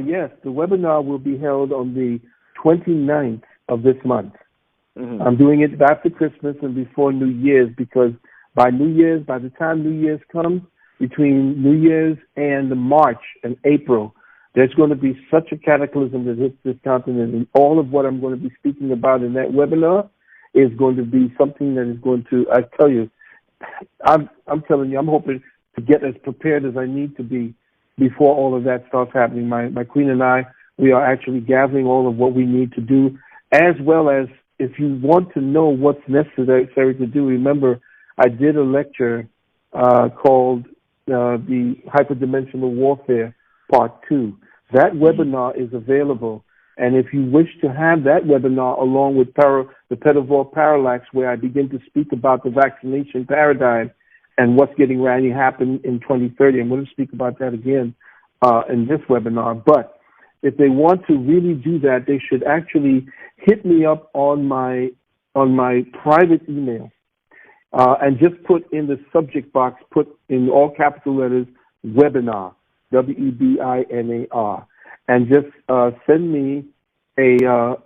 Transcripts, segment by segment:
Yes. The webinar will be held on the 29th of this month. Mm-hmm. I'm doing it after Christmas and before New Year's because by the time New Year's comes, between New Year's and March and April, there's going to be such a cataclysm that hits this continent, and all of what I'm going to be speaking about in that webinar is going to be something that is going to, I tell you, I'm telling you, I'm hoping to get as prepared as I need to be before all of that starts happening. My queen and I, we are actually gathering all of what we need to do, as well as if you want to know what's necessary to do, remember I did a lecture called the Hyperdimensional Warfare Part 2. That webinar is available, and if you wish to have that webinar along with the Pettivore Parallax, where I begin to speak about the vaccination paradigm and what's getting ready to happen in 2030, I'm going to speak about that again in this webinar. But if they want to really do that, they should actually hit me up on my private email and just put in the subject box, put in all capital letters, webinar, WEBINAR, and just send me a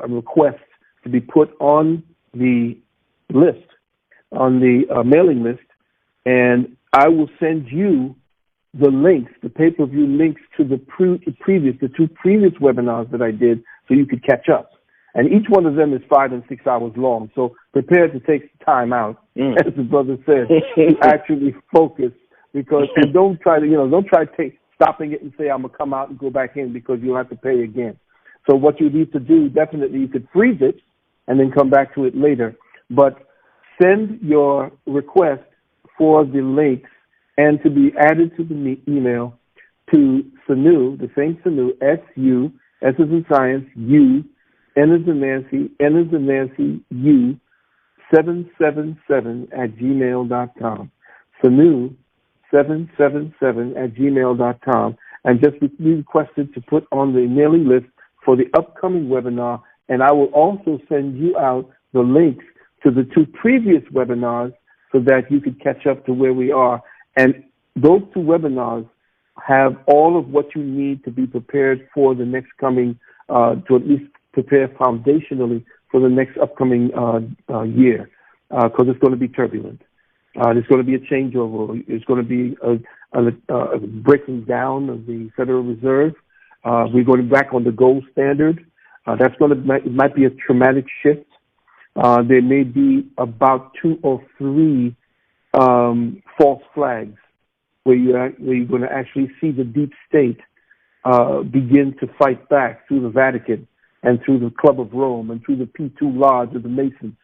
request to be put on the list, on the mailing list, and I will send you the links, the pay-per-view links to the two previous webinars that I did, so you could catch up. And each one of them is 5 and 6 hours long, so prepare to take time out, as the brother said, to actually focus. Because don't try stopping it and say I'm gonna come out and go back in, because you'll have to pay again. So what you need to do, definitely, you could freeze it and then come back to it later. But send your request for the links and to be added to the email to Sanu, the same Sanu, S-U, S as in science, U, N as in Nancy, N as in Nancy, U, 777 at gmail.com. Sanu, 777 at gmail.com, and just be requested to put on the mailing list for the upcoming webinar, and I will also send you out the links to the two previous webinars so that you could catch up to where we are. And those two webinars have all of what you need to be prepared for the next coming, to at least prepare foundationally for the next upcoming year, because it's going to be turbulent. There's going to be a changeover. It's going to be a breaking down of the Federal Reserve. We're going back on the gold standard. It might be a traumatic shift. There may be about 2 or 3 false flags where you're going to actually see the deep state begin to fight back through the Vatican and through the Club of Rome and through the P2 Lodge of the Masons.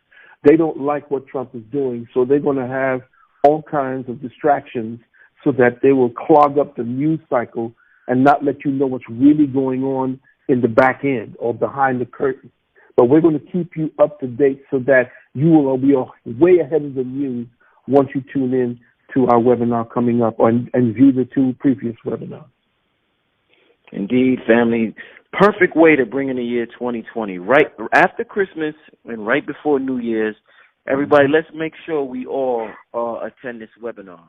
They don't like what Trump is doing, so they're going to have all kinds of distractions so that they will clog up the news cycle and not let you know what's really going on in the back end or behind the curtain. But we're going to keep you up to date so that you will be way ahead of the news once you tune in to our webinar coming up and view the 2 previous webinars. Indeed, family. Perfect way to bring in the year 2020. Right after Christmas and right before New Year's. Everybody, let's make sure we all attend this webinar.